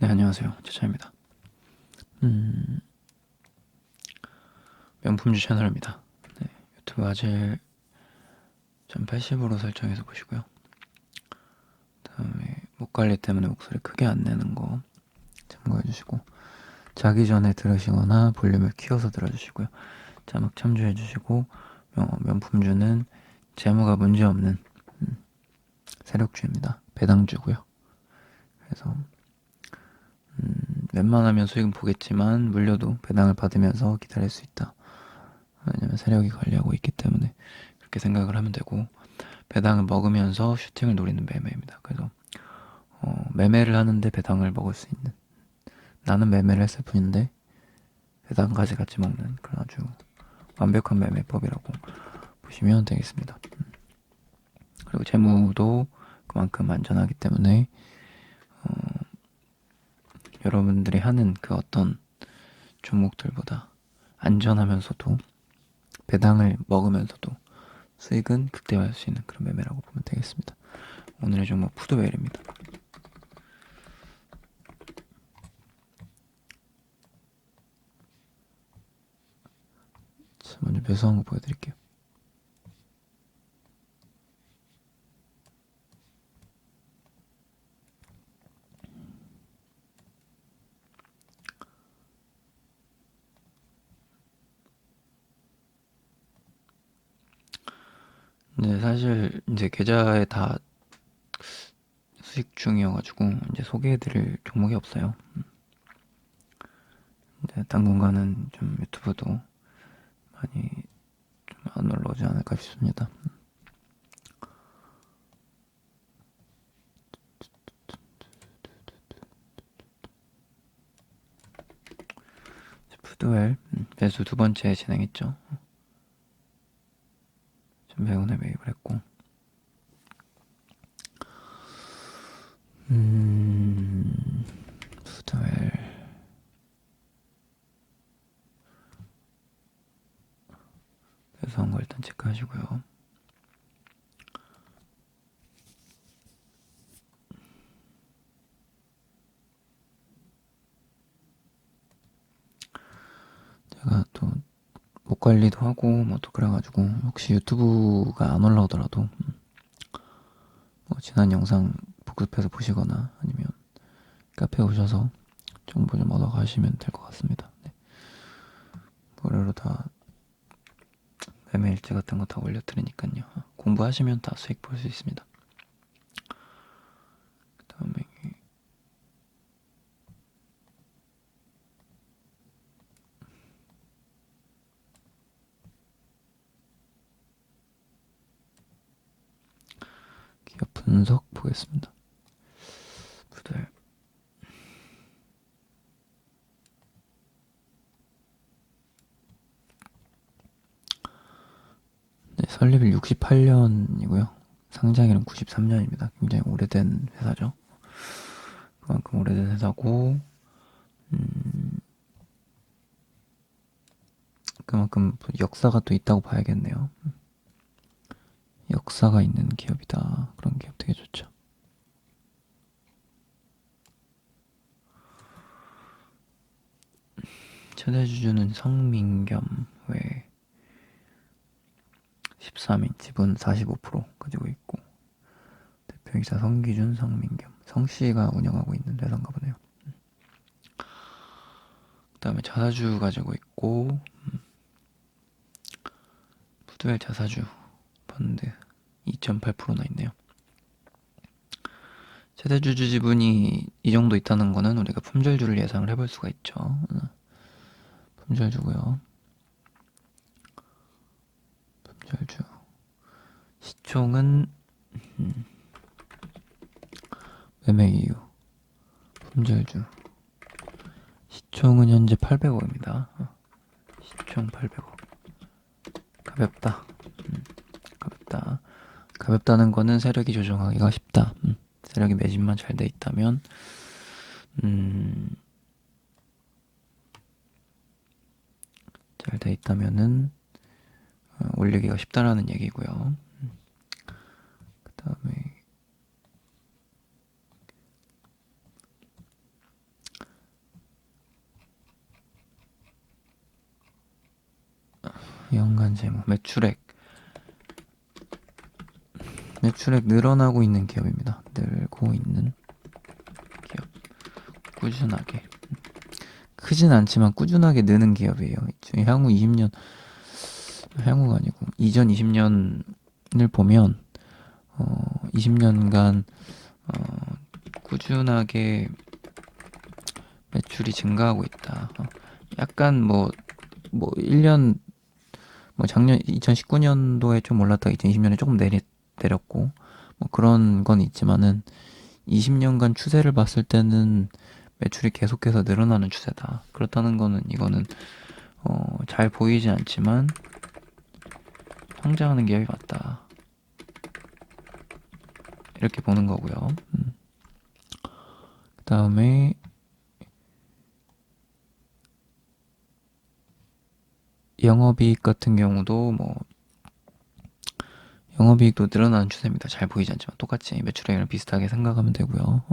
네, 안녕하세요. 제차입니다. 음, 명품주 채널입니다. 네, 유튜브 아재 1080으로 설정해서 보시고요. 다음에 목 관리 때문에 목소리 크게 안 내는 거 참고해 주시고, 자기 전에 들으시거나 볼륨을 키워서 들어주시고요. 자막 참조해 주시고, 명품주는 재무가 문제없는 세력주입니다. 배당주고요. 그래서 웬만하면 수익은 보겠지만 물려도 배당을 받으면서 기다릴 수 있다. 왜냐면 세력이 관리하고 있기 때문에 그렇게 생각을 하면 되고, 배당을 먹으면서 슈팅을 노리는 매매입니다. 그래서 매매를 하는데 배당을 먹을 수 있는, 나는 매매를 했을 뿐인데 배당까지 같이 먹는 그런 아주 완벽한 매매법이라고 보시면 되겠습니다. 그리고 재무도 그만큼 안전하기 때문에 여러분들이 하는 그 어떤 종목들보다 안전하면서도 배당을 먹으면서도 수익은 극대화할 수 있는 그런 매매라고 보면 되겠습니다. 오늘의 종목 푸드웰입니다. 자, 먼저 매수한 거 보여드릴게요. 근데 사실 이제 계좌에 다 수익 중이어가지고 이제 소개해드릴 종목이 없어요. 이제 당분간은 좀 유튜브도 많이 좀 안 올라오지 않을까 싶습니다. 푸드웰 매수 두 번째 진행했죠. 좀 매운에 매입을 했고, 푸드웰 매수한 거 일단 체크하시고요. 제가 또 목 관리도 하고 뭐 또 그래가지고 혹시 유튜브가 안 올라오더라도 뭐 지난 영상 복습해서 보시거나 아니면 카페 오셔서 정보 좀 얻어 가시면 될 것 같습니다. 네. 무료로 다 매매 일지 같은 거 다 올려드리니까요. 공부하시면 다 수익 볼 수 있습니다. 그 다음에 기업 분석 보겠습니다. 푸들 네, 설립일 68년이고요. 상장일은 93년입니다. 굉장히 오래된 회사죠. 그만큼 오래된 회사고, 그만큼 역사가 또 있다고 봐야겠네요. 역사가 있는 기업이다. 그런 기업 되게 좋죠. 최대 주주는 성민겸 외 13인, 지분 45% 가지고 있고, 대표이사 성기준, 성민겸, 성씨가 운영하고 있는 회사인가 보네요. 그 다음에 자사주 가지고 있고, 푸드웰 자사주 펀드 2.8%나 있네요. 최대 주주 지분이 이 정도 있다는 거는 우리가 품절주를 예상을 해볼 수가 있죠. 품절주고요. 품절주. 시총은 매매 이유. 품절주. 시총은 현재 800억입니다. 시총 800억. 가볍다. 가볍다. 가볍다는 거는 세력이 조정하기가 쉽다. 세력이 매집만 잘 돼 있다면, 잘 돼 있다면은 올리기가 쉽다라는 얘기고요. 그 다음에 연간 재무, 매출액 늘어나고 있는 기업입니다. 늘고 있는 기업. 꾸준하게. 크진 않지만 꾸준하게 느는 기업이에요. 향후 20년, 향후가 아니고 이전 20년을 보면 20년간 꾸준하게 매출이 증가하고 있다. 약간 뭐 1년, 작년 2019년도에 좀 올랐다가 2020년에 조금 내렸고 뭐 그런 건 있지만은 20년간 추세를 봤을 때는 매출이 계속해서 늘어나는 추세다. 그렇다는 거는 이거는 잘 보이지 않지만 성장하는 기업이 맞다. 이렇게 보는 거고요. 그 다음에 영업이익 같은 경우도 영업이익도 늘어나는 추세입니다. 잘 보이지 않지만 똑같이 매출액이랑 비슷하게 생각하면 되고요.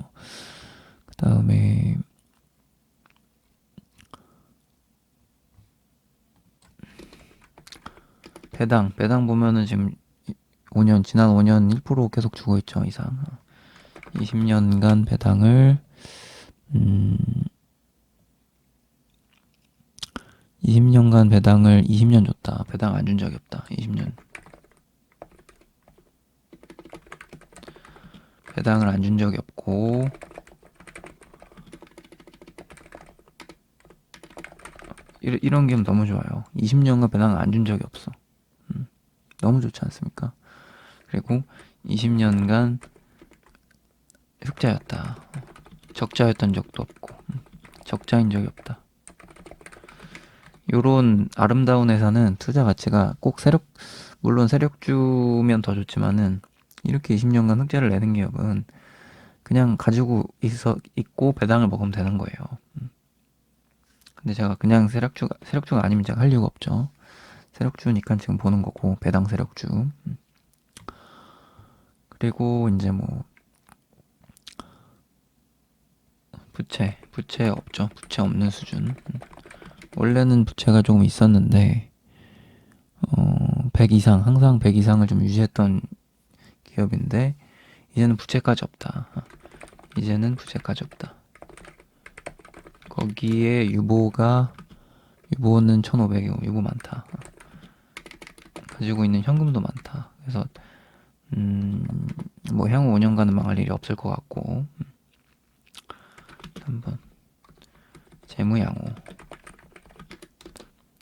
그 다음에 배당 보면은 지금 지난 5년 1% 계속 주고 있죠, 이상. 20년간 배당을 20년간 배당을 20년 줬다. 배당 안 준 적이 없다. 20년. 배당을 안 준 적이 없고 이런 기업 너무 좋아요. 20년간 배당을 안 준 적이 없어. 너무 좋지 않습니까? 그리고 20년간 흑자였다. 적자였던 적도 없고 적자인 적이 없다. 요런 아름다운 회사는 투자 가치가 꼭 물론 세력주면 더 좋지만은 이렇게 20년간 흑자를 내는 기업은 그냥 가지고 있고 배당을 먹으면 되는 거예요. 근데 제가 그냥 세력주가 아니면 제가 할 이유가 없죠. 세력주니까 지금 보는 거고, 배당 세력주. 그리고 이제 부채 없죠. 부채 없는 수준. 원래는 부채가 조금 있었는데 100 이상, 항상 100 이상을 좀 유지했던 기업인데 이제는 부채까지 없다. 이제는 부채까지 없다. 거기에 유보는 1,500이고 유보 많다. 가지고 있는 현금도 많다. 그래서 향후 5년간은 망할 일이 없을 것 같고. 한번 재무 양호.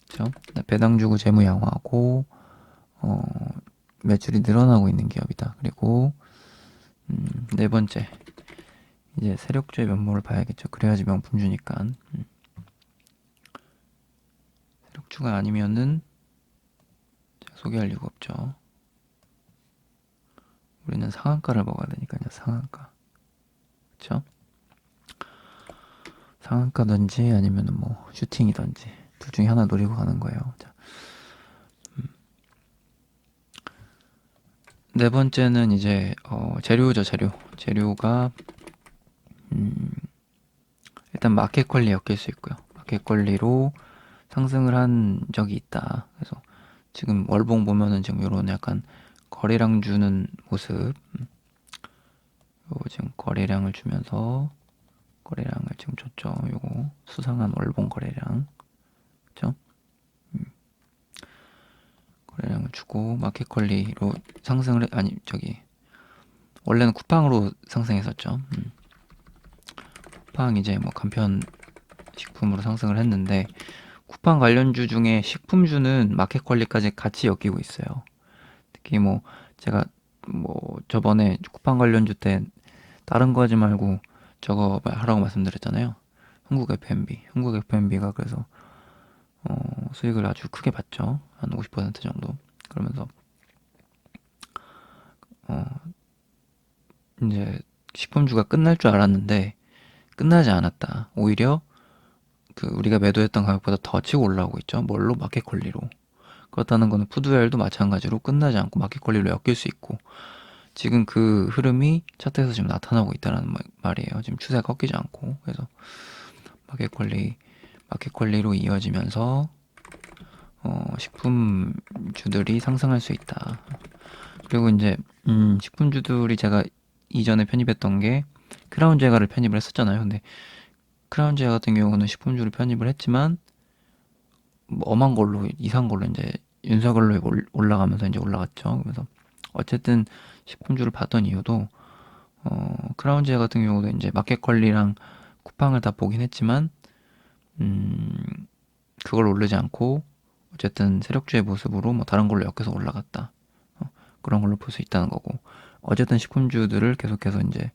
그렇죠? 배당 주고 재무 양호하고 매출이 늘어나고 있는 기업이다. 그리고 네 번째, 이제 세력주의 면모를 봐야겠죠. 그래야지 명품주니까. 세력주가 아니면은 제가 소개할 이유가 없죠. 우리는 상한가를 먹어야 되니까요. 상한가. 그렇죠? 상한가든지 아니면은 슈팅이든지 둘 중에 하나 노리고 가는 거예요. 자, 네 번째는 이제 재료죠. 재료가 일단 마켓 권리에 엮일 수 있고요. 마켓 권리로 상승을 한 적이 있다. 그래서 지금 월봉 보면은 지금 이런 약간 거래량 주는 모습. 지금 거래량을 주면서 거래량을 지금 줬죠. 요거 수상한 월봉 거래량. 그죠? 거래량을 주고 마켓 권리로 상승을 원래는 쿠팡으로 상승했었죠. 쿠팡 이제 간편 식품으로 상승을 했는데 쿠팡 관련주 중에 식품주는 마켓 권리까지 같이 엮이고 있어요. 특히 제가 저번에 쿠팡 관련주 때 다른 거 하지 말고 저거 하라고 말씀드렸잖아요. 흥국 F&B가 그래서 수익을 아주 크게 봤죠. 한 50% 정도. 그러면서 이제 식품주가 끝날 줄 알았는데 끝나지 않았다. 오히려 우리가 매도했던 가격보다 더 치고 올라오고 있죠. 뭘로? 마켓 권리로. 그렇다는 거는 푸드웰도 마찬가지로 끝나지 않고 마켓 권리로 엮일 수 있고 지금 그 흐름이 차트에서 지금 나타나고 있다는 말이에요. 지금 추세가 꺾이지 않고. 그래서 마켓 권리로 이어지면서 식품주들이 상승할 수 있다. 그리고 이제 식품주들이 제가 이전에 편입했던 게 크라운 제과를 편입을 했었잖아요. 근데 크라운 제과 같은 경우는 식품주를 편입을 했지만 뭐 엄한 걸로 이상 걸로 이제 윤석열로 올라가면서 이제 올라갔죠. 그래서 어쨌든 식품주를 봤던 이유도 크라운 제과 같은 경우도 이제 마켓 관리랑 쿠팡을 다 보긴 했지만 음, 그걸 오르지 않고 어쨌든 세력주의 모습으로 뭐 다른 걸로 엮여서 올라갔다. 그런 걸로 볼 수 있다는 거고 어쨌든 식품주들을 계속해서 이제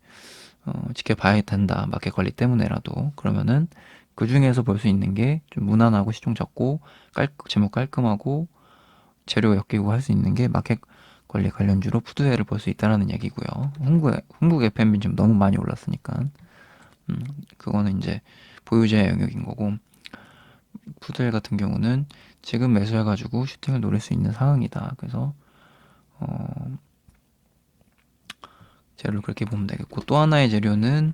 지켜봐야 된다. 마켓 관리 때문에라도 그러면은 그 중에서 볼 수 있는 게 좀 무난하고 시총 적고 제목 깔끔하고 재료 엮이고 할 수 있는 게 마켓 관리 관련주로 푸드웨어를 볼 수 있다라는 얘기고요. 흥국 FMB 좀 너무 많이 올랐으니까 그거는 이제 보유자의 영역인 거고 푸드웨어 같은 경우는 지금 매수해가지고 슈팅을 노릴 수 있는 상황이다. 그래서 재료를 그렇게 보면 되겠고 또 하나의 재료는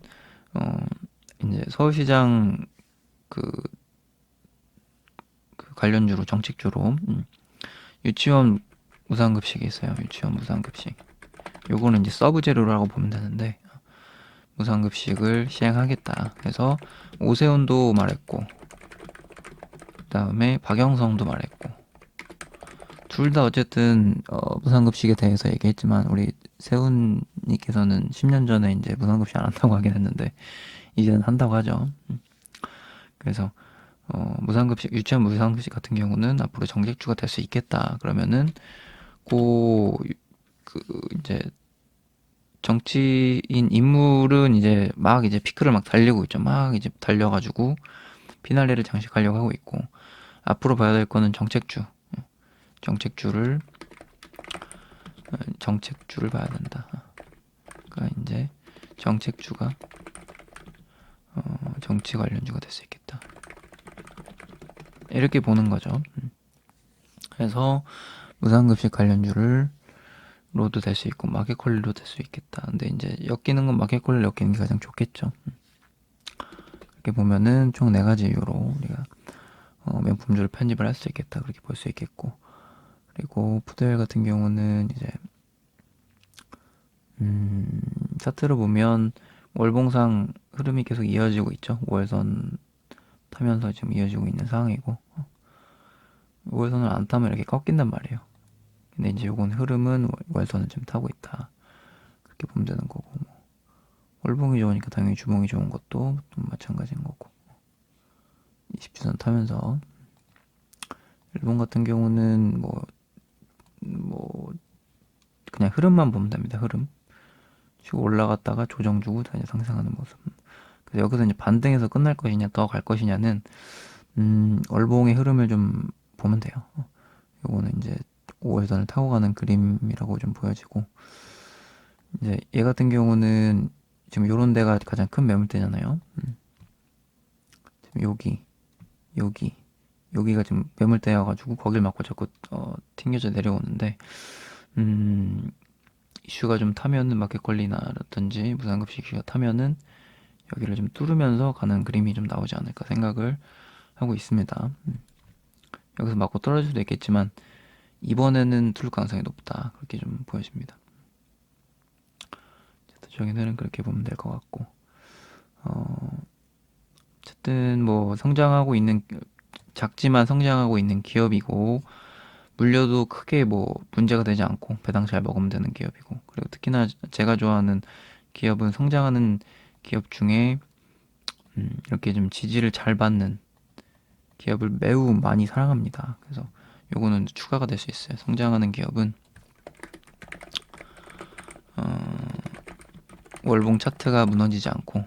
이제 서울시장 그, 그 관련주로 정책주로 유치원 무상급식이 있어요. 유치원 무상급식. 요거는 이제 서브 재료라고 보면 되는데 무상급식을 시행하겠다. 그래서 오세훈도 말했고 그다음에 박영성도 말했고 둘 다 어쨌든 무상급식에 대해서 얘기했지만 우리 세훈님께서는 10년 전에 이제 무상급식 안 한다고 하긴 했는데 이제는 한다고 하죠. 그래서 무상급식 유치원 무상급식 같은 경우는 앞으로 정책주가 될 수 있겠다. 그러면은 그 이제 정치인 인물은 이제 피크를 막 달리고 있죠. 막 이제 달려가지고 피날레를 장식하려고 하고 있고 앞으로 봐야 될 거는 정책주를 정책주를 봐야 된다. 그러니까 이제 정책주가 정치 관련주가 될 수 있겠다. 이렇게 보는 거죠. 그래서 무상급식 관련주를 로도 될 수 있고 마켓컬리로 될 수 있겠다. 근데 이제 엮이는 건 마켓컬리 엮이는 게 가장 좋겠죠. 이렇게 보면은 총 4가지 이유로 우리가 명품주를 편집을 할 수 있겠다. 그렇게 볼 수 있겠고 그리고 푸드웰 같은 경우는 이제 차트를 보면 월봉상 흐름이 계속 이어지고 있죠. 5월선 타면서 지금 이어지고 있는 상황이고 5월선을 안 타면 이렇게 꺾인단 말이에요. 근데 이제 요건 흐름은 5월선을 지금 타고 있다. 그렇게 보면 되는 거고 뭐. 월봉이 좋으니까 당연히 주봉이 좋은 것도 좀 마찬가지인 거고 20주선 타면서 일본 같은 경우는 뭐 그냥 흐름만 보면 됩니다. 흐름 치고 올라갔다가 조정 주고 다시 상승하는 모습. 그래서 여기서 이제 반등해서 끝날 것이냐 더 갈 것이냐는 월봉의 흐름을 좀 보면 돼요. 요거는 이제 5월선을 타고 가는 그림이라고 좀 보여지고 이제 얘 같은 경우는 지금 요런 데가 가장 큰 매물대잖아요. 지금 여기가 지금 매물대여가지고 거길 맞고 자꾸 튕겨져 내려오는데 이슈가 좀 타면은 마켓 관리나라든지 무상급식 이슈가 타면은 여기를 좀 뚫으면서 가는 그림이 좀 나오지 않을까 생각을 하고 있습니다. 여기서 맞고 떨어질 수도 있겠지만 이번에는 뚫을 가능성이 높다 그렇게 좀 보여집니다. 대체적인 흐름 그렇게 보면 될 것 같고 어쨌든 뭐 작지만 성장하고 있는 기업이고 물려도 크게 뭐 문제가 되지 않고 배당 잘 먹으면 되는 기업이고 그리고 특히나 제가 좋아하는 기업은 성장하는 기업 중에 이렇게 좀 지지를 잘 받는 기업을 매우 많이 사랑합니다. 그래서 요거는 추가가 될 수 있어요. 성장하는 기업은 월봉 차트가 무너지지 않고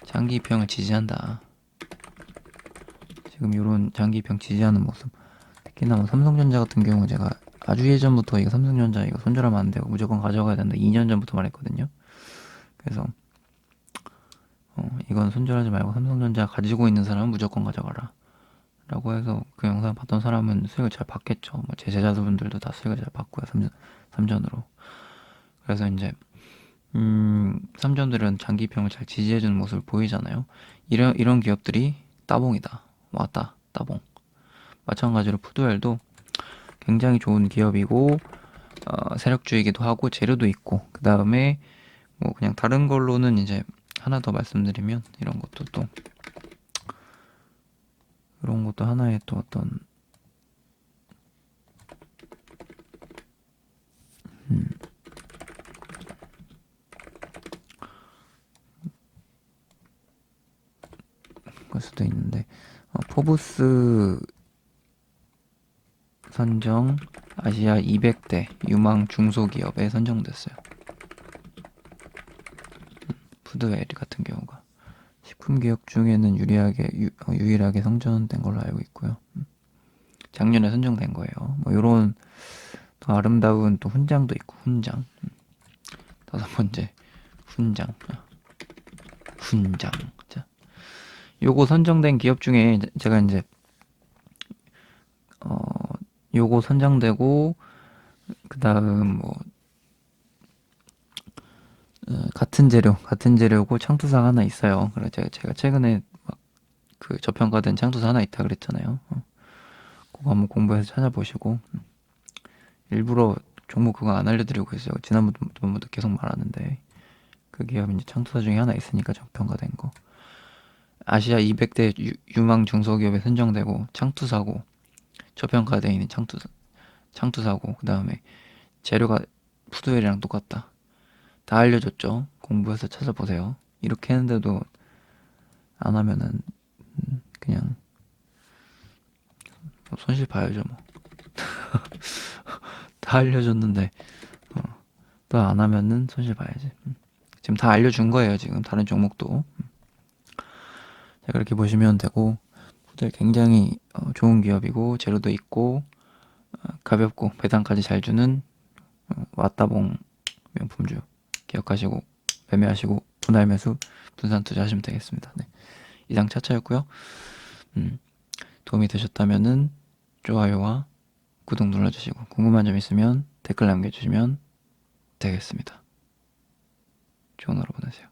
장기 입형을 지지한다. 지금 이런 장기 입형 지지하는 모습. 특히나 뭐 삼성전자 같은 경우 제가 아주 예전부터 이거 삼성전자 이거 손절하면 안 되고 무조건 가져가야 된다. 2년 전부터 말했거든요. 그래서 이건 손절하지 말고 삼성전자 가지고 있는 사람은 무조건 가져가라. 라고 해서 그 영상 봤던 사람은 수익을 잘 받겠죠. 뭐 제 제자분들도 다 수익을 잘 받고요. 삼전으로. 그래서 이제 삼전들은 장기평을 잘 지지해주는 모습을 보이잖아요. 이런 기업들이 따봉이다. 왔다. 따봉. 마찬가지로 푸드웰도 굉장히 좋은 기업이고 세력주이기도 하고 재료도 있고 그 다음에 뭐 그냥 다른 걸로는 이제 하나 더 말씀드리면 이런 것도 하나의 또 어떤 걸 수도 있는데 포브스 선정 아시아 200대 유망 중소기업에 선정됐어요. 푸드웰 같은 경우가 식품기업 중에는 유일하게 선정된 걸로 알고 있고요. 작년에 선정된 거예요. 뭐 요런 또 아름다운 또 훈장도 있고 훈장. 다섯 번째 훈장. 훈장. 자, 요거 선정된 기업 중에 제가 이제 요거 선정되고 그 다음 뭐 같은 재료고 창투사가 하나 있어요. 그래서 제가 최근에 막 그 저평가된 창투사 하나 있다 그랬잖아요. 그거 한번 공부해서 찾아보시고 일부러 종목 그거 안 알려드리고 있어요. 지난번부터 계속 말하는데 그 기업 이제 창투사 중에 하나 있으니까 저평가된 거. 아시아 200대 유망 중소기업에 선정되고 창투사고 저평가되어 있는 창투사고 그 다음에 재료가 푸드웰이랑 똑같다. 다 알려줬죠. 공부해서 찾아보세요. 이렇게 했는데도 안 하면은 그냥 손실 봐야죠 뭐. 다 알려줬는데 또 안 하면은 손실 봐야지. 지금 다 알려준 거예요. 지금 다른 종목도. 자, 그렇게 보시면 되고 푸들 굉장히 좋은 기업이고 재료도 있고 가볍고 배당까지 잘 주는 왔다봉 명품주 기억하시고 매매하시고 분할 매수 분산 투자하시면 되겠습니다. 네. 이상 차차였고요. 도움이 되셨다면은 좋아요와 구독 눌러주시고 궁금한 점 있으면 댓글 남겨주시면 되겠습니다. 좋은 하루 보내세요.